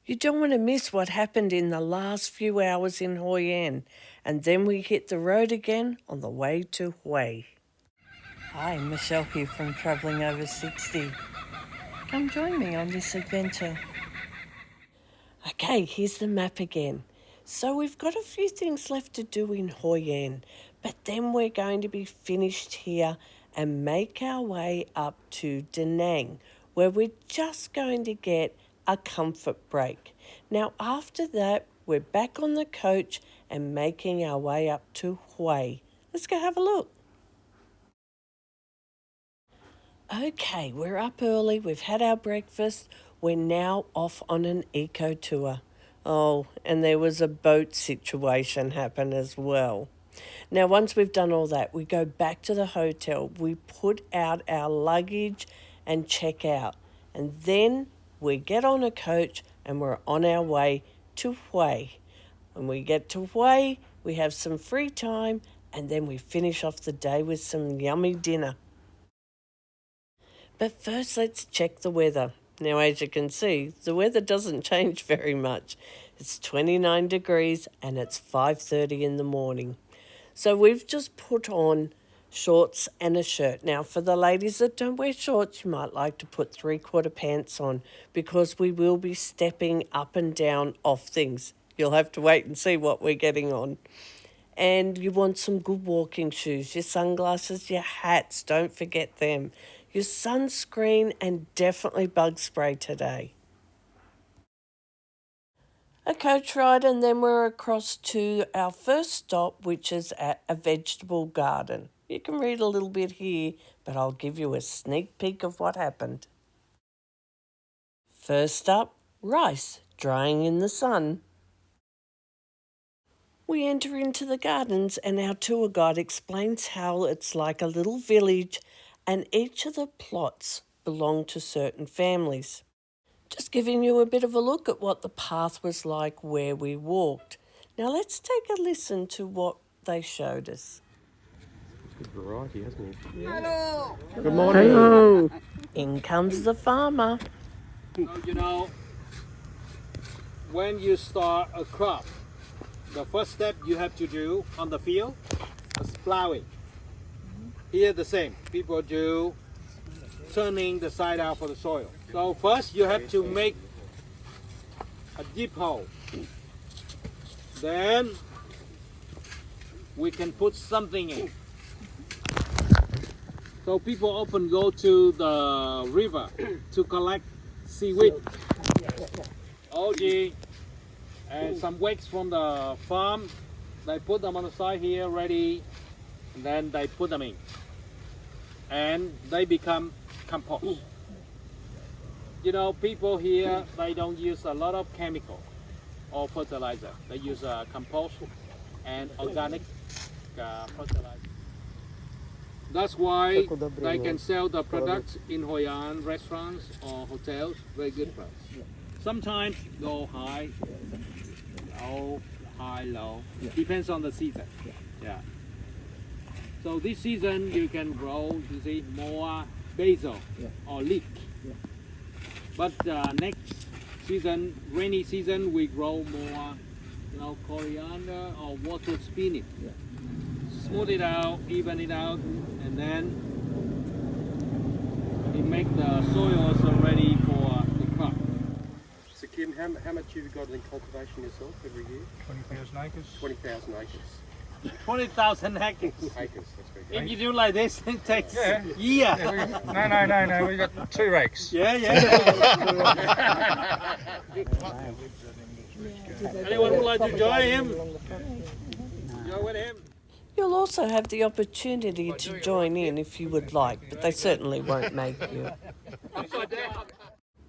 You don't want to miss what happened in the last few hours in Hoi An, and then we hit the road again on the way to Hue. Hi, Michelle here from Travelling Over 60. Come join me on this adventure. Okay, here's the map again. So we've got a few things left to do in Hoi An, but then we're going to be finished here and make our way up to Da Nang, where we're just going to get a comfort break. Now after that, we're back on the coach and making our way up to Hue. Let's go have a look. Okay, we're up early, we've had our breakfast, we're now off on an eco tour. Oh, and there was a boat situation happen as well. Now, once we've done all that, we go back to the hotel, we put out our luggage and check out. And then we get on a coach and we're on our way to Hue. When we get to Hue, we have some free time and then we finish off the day with some yummy dinner. But first, let's check the weather. Now, as you can see, the weather doesn't change very much. It's 29 degrees and it's 5:30 in the morning. So we've just put on shorts and a shirt. Now, for the ladies that don't wear shorts, you might like to put 3/4 pants on because we will be stepping up and down off things. You'll have to wait and see what we're getting on. And you want some good walking shoes, your sunglasses, your hats, don't forget them. Your sunscreen and definitely bug spray today. A coach ride and then we're across to our first stop, which is at a vegetable garden. You can read a little bit here, but I'll give you a sneak peek of what happened. First up, rice drying in the sun. We enter into the gardens and our tour guide explains how it's like a little village and each of the plots belong to certain families. Just giving you a bit of a look at what the path was like where we walked. Now let's take a listen to what they showed us. Good variety, hasn't he? Yeah. Hello. Good morning. Hello. In comes the farmer. So, when you start a crop, the first step you have to do on the field is plowing. Here the same. People do turning the side out for the soil. So first you have to make a deep hole. Then we can put something in. So people often go to the river to collect seaweed, algae, and some wakes from the farm. They put them on the side here ready, and then they put them in. And they become compost. People here, they don't use a lot of chemical or fertilizer. They use compost and organic fertilizer. That's why they can sell the products in Hoi An restaurants or hotels, very good price. Sometimes go high, low, depends on the season. Yeah. So this season you can grow, more basil or leek. But next season, rainy season, we grow more, coriander or water spinach. Smooth it out, even it out, and then we make the soils ready for the crop. So Kim, how much have you got in cultivation yourself every year? 20,000 acres. 20,000 acres. 20,000 acres. Acres, that's very good. If you do like this, it takes Yeah. a year. No. We got 2 rakes. Yeah. Anyone would like to join him? Join with him. You'll also have the opportunity to join in if you would like, but they certainly won't make you.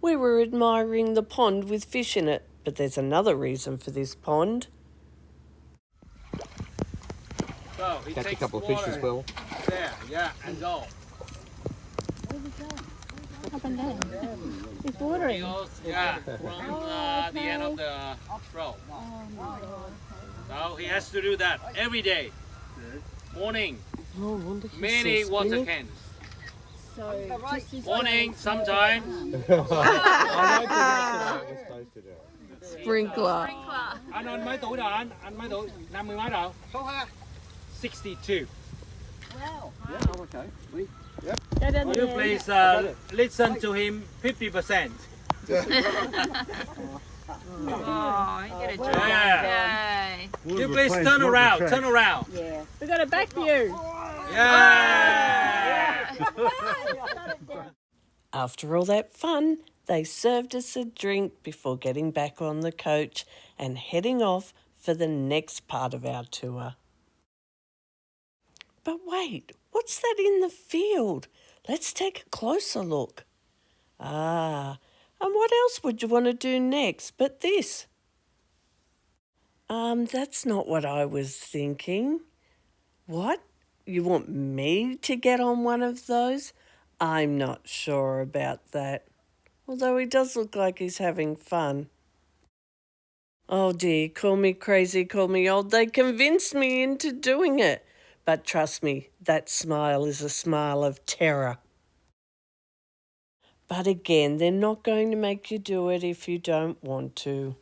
We were admiring the pond with fish in it, but there's another reason for this pond. So he Catch a takes couple of fish water as well. There, and go. Up and down. It's He watering. goes, from the end of the row. So he has to do that every day. Morning, Oh, I wonder if many he's water spinning. cans. Morning, sometimes. Sprinkler. Anh mấy tuổi rồi anh? Anh mấy tuổi? 50 mấy rồi? 62. Will you please listen to him 50%? Oh, you get a job. Yeah. Yay. You please turn around, turn around. We got to back you. Yeah. After all that fun, they served us a drink before getting back on the coach and heading off for the next part of our tour. But wait, what's that in the field? Let's take a closer look. Ah, and what else would you want to do next but this? That's not what I was thinking. What? You want me to get on one of those? I'm not sure about that. Although he does look like he's having fun. Oh dear, call me crazy, call me old. They convinced me into doing it. But trust me, that smile is a smile of terror. But again, they're not going to make you do it if you don't want to.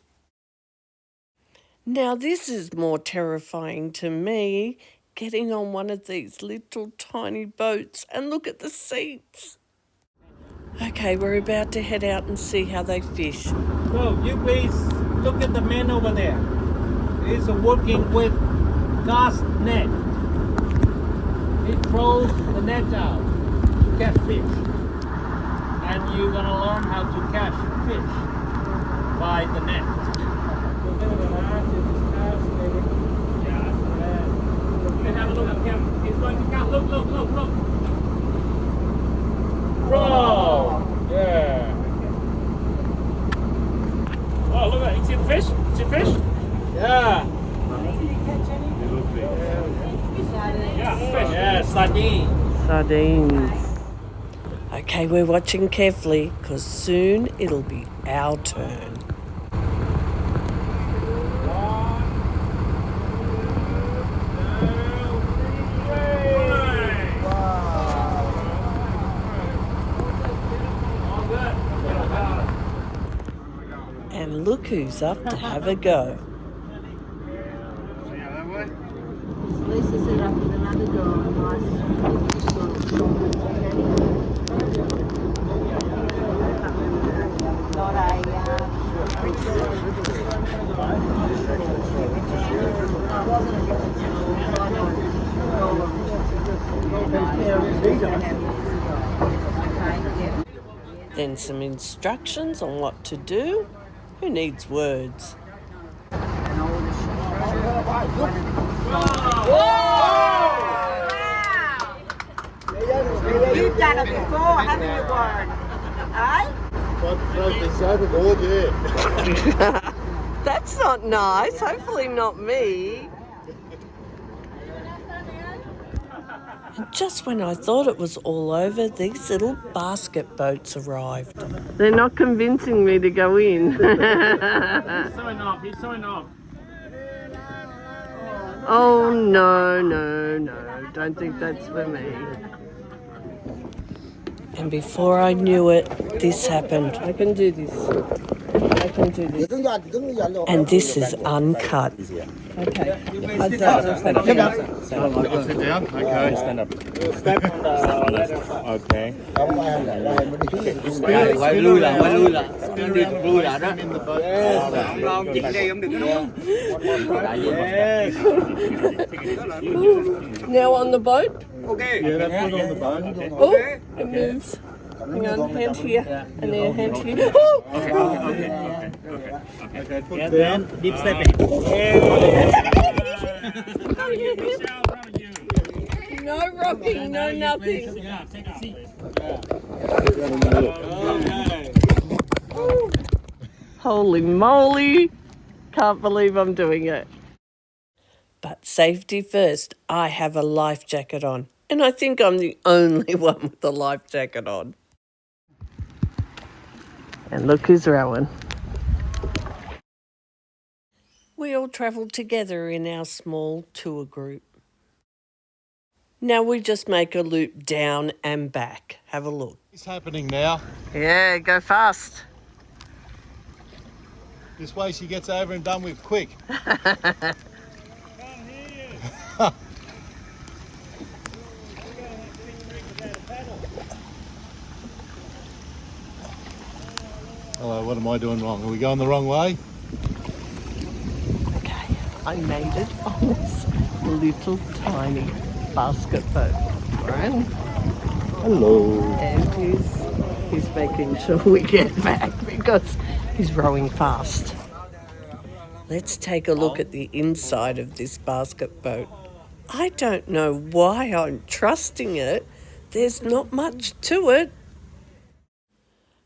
Now this is more terrifying to me, getting on one of these little tiny boats, and look at the seats. Okay, we're about to head out and see how they fish. So you please look at the man over there. He's working with cast net. He throws the net out to catch fish. And you're gonna learn how to catch fish by the net. Have a look at him. He's going to catch. Look. Throw. Yeah. Oh, look at it. You see the fish? See the fish? Yeah. Yeah, fish. Yeah, sardine. Sardines. Okay, we're watching carefully because soon it'll be our turn. And look who's up to have a go. Lisa said I put another door on Then some instructions on what to do. Who needs words? You've done it before, haven't you, Warren? That's not nice. Hopefully not me. And just when I thought it was all over, these little basket boats arrived. They're not convincing me to go in. He's showing off. Oh, no. Don't think that's for me. And before I knew it, this happened. I can do this. And this is uncut. Okay. Stand up. Sit down. Okay. Stand up. Okay. Quay lui là lui là đó. Ông dịch đây ông đừng có. Now on the boat. Okay. Yeah, that's put on the boat. Oh, it moves. Hang on, hand here, and then hand here. Oh! Okay, put down. Deep stepping. No rocking, no nothing. Yeah, take a seat. Holy moly. Can't believe I'm doing it. But safety first. I have a life jacket on. And I think I'm the only one with a life jacket on. And look who's rowing. We all travelled together in our small tour group. Now we just make a loop down and back. Have a look. It's happening now. Yeah, go fast. This way she gets over and done with quick. Hello, what am I doing wrong? Are we going the wrong way? Okay, I made it on this little tiny basket boat. Right? Hello. And he's making sure we get back because he's rowing fast. Let's take a look at the inside of this basket boat. I don't know why I'm trusting it. There's not much to it.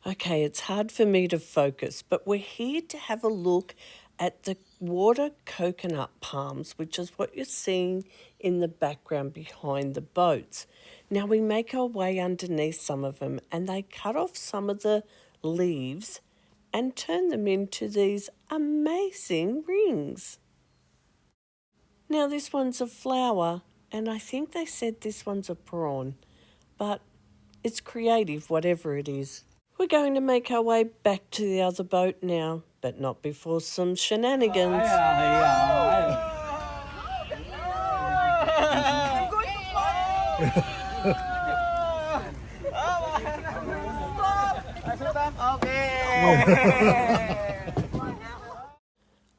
Okay, it's hard for me to focus, but we're here to have a look at the water coconut palms, which is what you're seeing in the background behind the boats. Now we make our way underneath some of them and they cut off some of the leaves and turn them into these amazing rings. Now this one's a flower and I think they said this one's a prawn, but it's creative, whatever it is. We're going to make our way back to the other boat now, but not before some shenanigans.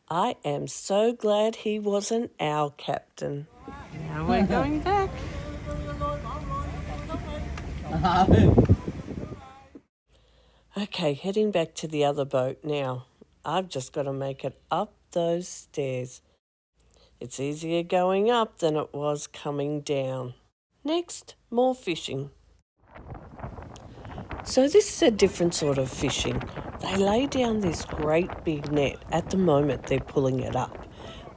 I am so glad he wasn't our captain. Now we're going back. Okay, heading back to the other boat now. I've just got to make it up those stairs. It's easier going up than it was coming down. Next, more fishing. So this is a different sort of fishing. They lay down this great big net. At the moment, they're pulling it up.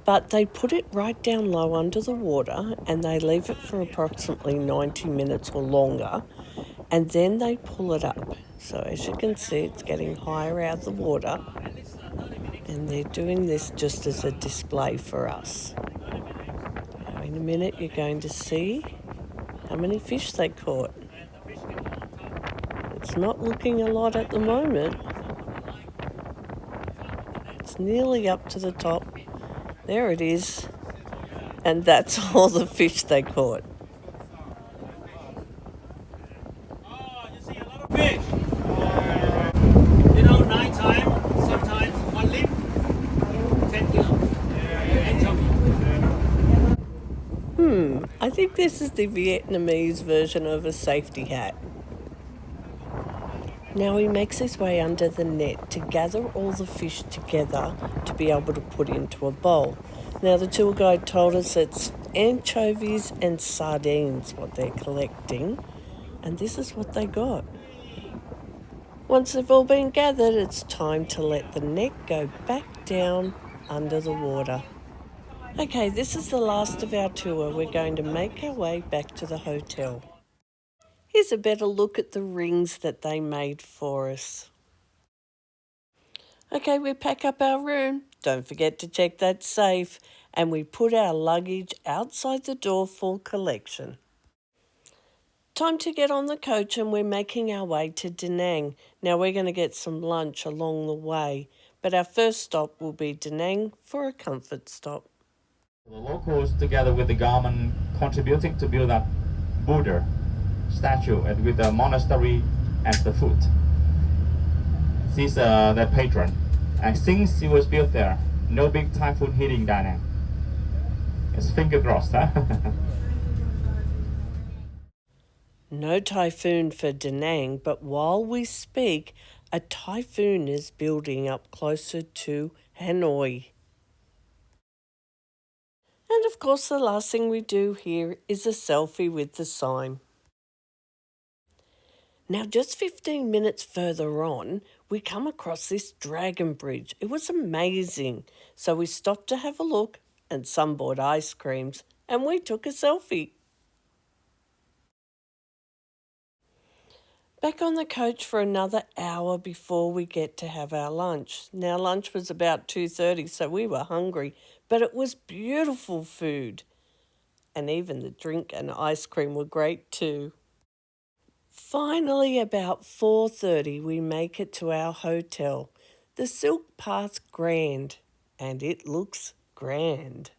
But they put it right down low under the water and they leave it for approximately 90 minutes or longer. And then they pull it up. So as you can see, it's getting higher out of the water. And they're doing this just as a display for us. Now in a minute, you're going to see how many fish they caught. It's not looking a lot at the moment. It's nearly up to the top. There it is. And that's all the fish they caught. Fish. You know, nighttime, sometimes 1 lift, 10 kilos. Anchovy. I think this is the Vietnamese version of a safety hat. Now he makes his way under the net to gather all the fish together to be able to put into a bowl. Now the tour guide told us it's anchovies and sardines what they're collecting, and this is what they got. Once they've all been gathered, it's time to let the net go back down under the water. Okay, this is the last of our tour. We're going to make our way back to the hotel. Here's a better look at the rings that they made for us. Okay, we pack up our room. Don't forget to check that safe. And we put our luggage outside the door for collection. Time to get on the coach and we're making our way to Da Nang. Now we're going to get some lunch along the way, but our first stop will be Da Nang for a comfort stop. The locals, together with the government, contributing to build up Buddha statue and with the monastery at the foot. She's their patron. And since it was built there, no big typhoon hitting Da Nang. It's finger crossed, huh? No typhoon for Da Nang, but while we speak, a typhoon is building up closer to Hanoi. And of course, the last thing we do here is a selfie with the sign. Now, just 15 minutes further on, we come across this dragon bridge. It was amazing. So we stopped to have a look, and some bought ice creams, and we took a selfie. Back on the coach for another hour before we get to have our lunch. Now, lunch was about 2:30, so we were hungry, but it was beautiful food. and even the drink and ice cream were great too. Finally, about 4:30, we make it to our hotel, the Silk Path Grand, and it looks grand.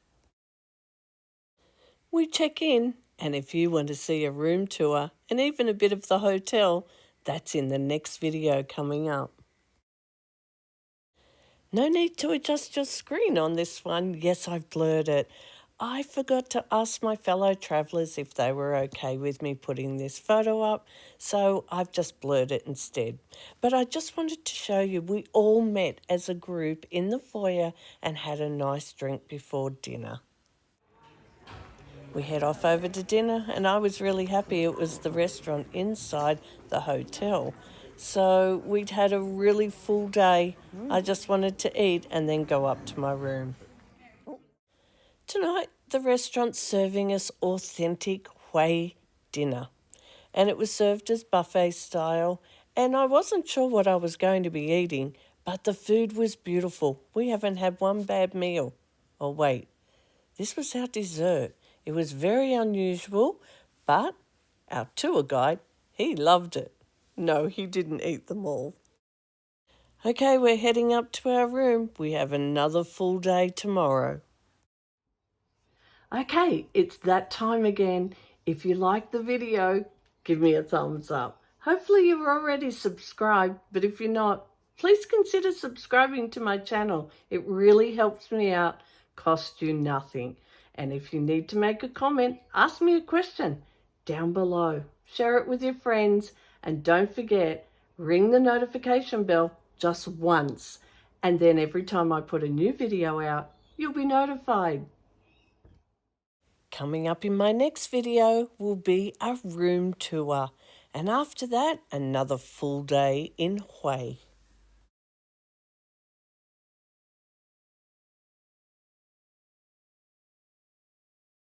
We check in, and if you want to see a room tour and even a bit of the hotel, that's in the next video coming up. No need to adjust your screen on this one. Yes, I've blurred it. I forgot to ask my fellow travellers if they were okay with me putting this photo up, so I've just blurred it instead. But I just wanted to show you we all met as a group in the foyer and had a nice drink before dinner. We head off over to dinner, and I was really happy it was the restaurant inside the hotel. So we'd had a really full day. I just wanted to eat and then go up to my room. Tonight, the restaurant's serving us authentic Hoi dinner, and it was served as buffet style, and I wasn't sure what I was going to be eating, but the food was beautiful. We haven't had one bad meal. Oh, wait, this was our dessert. It was very unusual, but our tour guide, he loved it. No, he didn't eat them all. Okay, we're heading up to our room. We have another full day tomorrow. Okay, it's that time again. If you like the video, give me a thumbs up. Hopefully you're already subscribed, but if you're not, please consider subscribing to my channel. It really helps me out, costs you nothing. And if you need to make a comment, ask me a question down below. Share it with your friends, and don't forget, ring the notification bell just once. And then every time I put a new video out, you'll be notified. Coming up in my next video will be a room tour, and after that, another full day in Hoi.